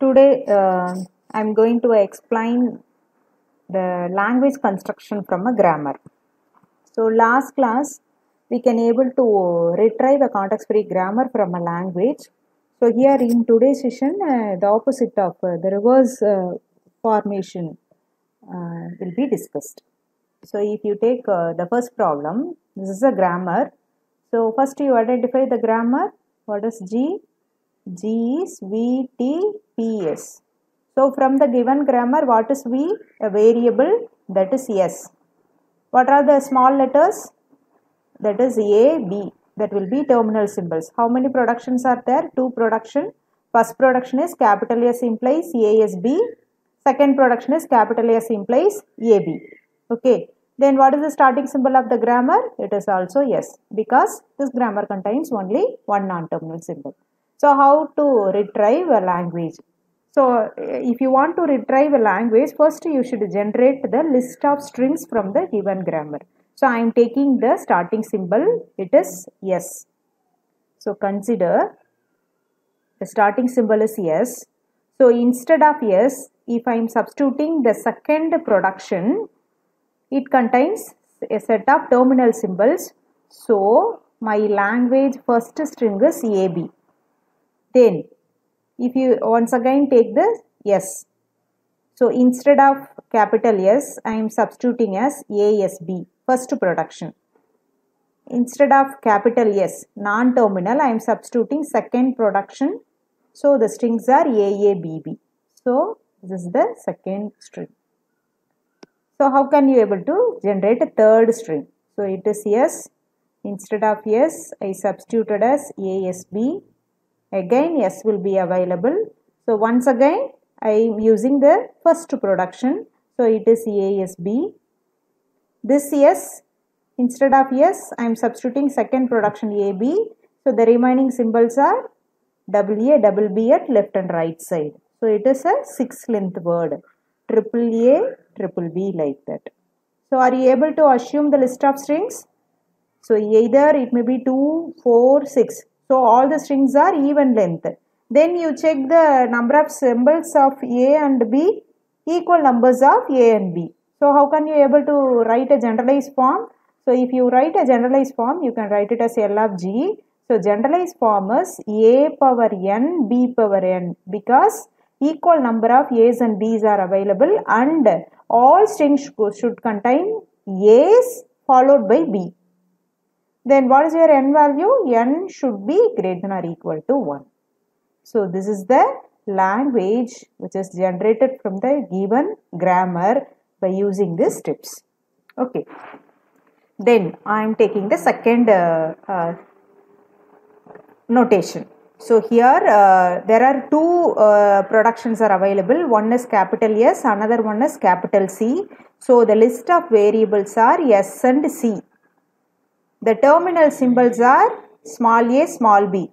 Today I am going to explain the language construction from a grammar. So last class we can able to retrieve a context-free grammar from a language. So here in today's session the opposite of the reverse formation will be discussed. So if you take the first problem, this is a grammar. So first you identify the grammar. What is G? G is V, T, P, S. So from the given grammar, what is V? A variable, that is S. What are the small letters? That is A, B. That will be terminal symbols. How many productions are there? Two production. First production is capital S implies ASB. Second production is capital S implies AB. Okay. Then what is the starting symbol of the grammar? It is also S, because this grammar contains only one non-terminal symbol. So how to retrieve a language? So if you want to retrieve a language, first you should generate the list of strings from the given grammar. So I am taking the starting symbol, it is S. So consider the starting symbol is S. So instead of S, if I am substituting the second production, it contains a set of terminal symbols. So my language first string is AB. Then if you once again take the S. So instead of capital S, I am substituting as ASB, first production. Instead of capital S, non-terminal, I am substituting second production. So the strings are AABB. So this is the second string. So how can you able to generate a third string? So it is S. Instead of S, I substituted as ASB. Again S will be available. So once again I am using the first production. So it is ASB. This S, instead of S, I am substituting second production AB. So the remaining symbols are AA, double B at left and right side. So it is a 6-length word. Triple A, triple B, like that. So are you able to assume the list of strings? So either it may be 2, 4, 6. So all the strings are even length. Then you check the number of symbols of A and B, equal numbers of A and B. So how can you able to write a generalized form? So if you write a generalized form, you can write it as L of G. So generalized form is A power n, B power n, because equal number of A's and B's are available and all strings should contain A's followed by B. Then what is your n value? N should be greater than or equal to 1. So this is the language which is generated from the given grammar by using these steps. Okay. Then I am taking the second notation. So here there are two productions are available. One is capital S, another one is capital C. So the list of variables are S and C. The terminal symbols are small a, small b.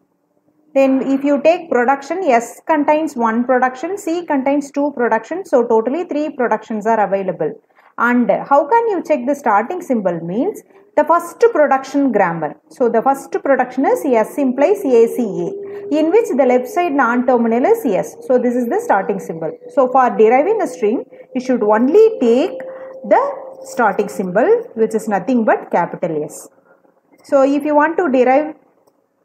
Then if you take production, S contains one production, C contains two productions. So totally 3 productions are available. And how can you check the starting symbol? Means the first production grammar. So the first production is S implies ACA, in which the left side non-terminal is S. So this is the starting symbol. So for deriving a string, you should only take the starting symbol, which is nothing but capital S. So if you want to derive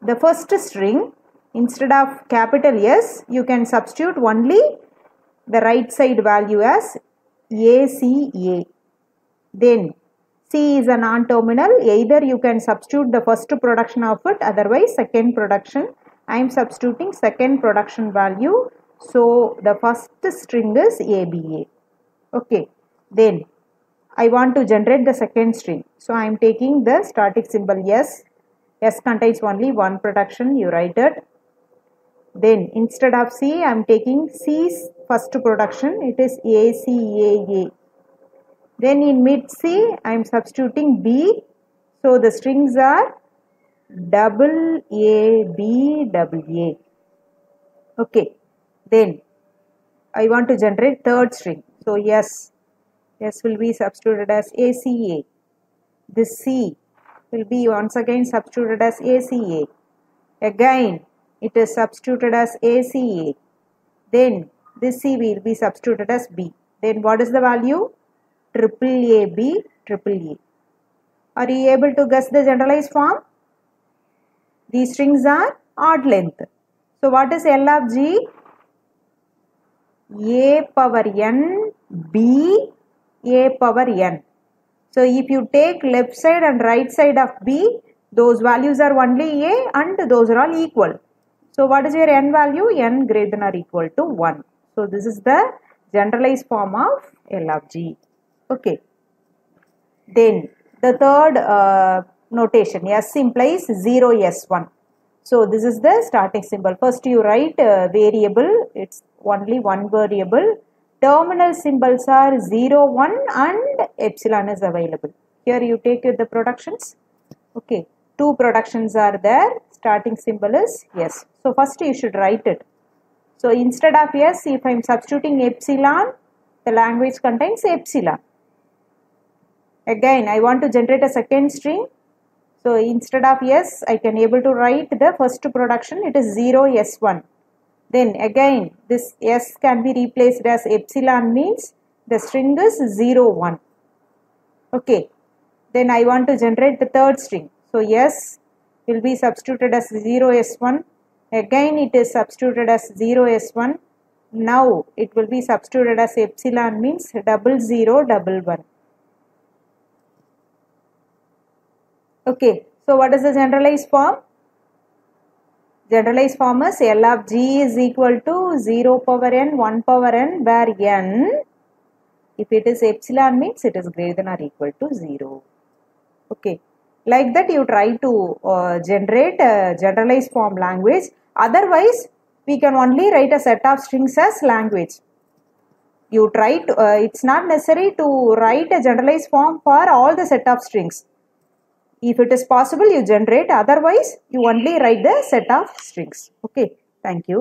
the first string, instead of capital S, you can substitute only the right side value as ACA. Then C is a non-terminal. Either you can substitute the first production of it, otherwise second production. I am substituting second production value. So the first string is ABA. Okay. Then I want to generate the second string. So I am taking the starting symbol S. S contains only one production. You write it. Then instead of C, I am taking C's first production. It is ACAA. Then in mid C, I am substituting B. So the strings are double A, B, double A. Okay. Then I want to generate third string. So S will be substituted as ACA. This C will be once again substituted as ACA. Again, it is substituted as ACA. Then This C will be substituted as B. Then what is the value? Triple A B, triple A. Are you able to guess the generalized form? These strings are odd length. So what is L of G? A power n B A power n. So if you take left side and right side of B, those values are only A and those are all equal. So what is your n value? N greater than or equal to 1. So this is the generalized form of L of G. Okay. Then the third notation, S implies 0 S1. So this is the starting symbol. First you write variable, it's only one variable. Terminal symbols are 0, 1 and epsilon is available. Here you take the productions. Okay, two productions are there. Starting symbol is S. So first you should write it. So instead of S, if I am substituting epsilon, the language contains epsilon. Again, I want to generate a second string. So instead of S, I can able to write the first production. It is 0 S1. Then again, this S can be replaced as epsilon, means the string is 0, 1. Okay. Then I want to generate the third string. So S will be substituted as 0 S1. Again it is substituted as 0 S1. Now it will be substituted as epsilon, means 00, 11. Okay, so what is the generalized form? Generalized form is L of G is equal to 0 power n, 1 power n, where n, if it is epsilon, means it is greater than or equal to 0. Okay, like that you try to generate a generalized form language. Otherwise, we can only write a set of strings as language. You try to, it's not necessary to write a generalized form for all the set of strings. If it is possible, you generate. Otherwise, you only write the set of strings. Okay. Thank you.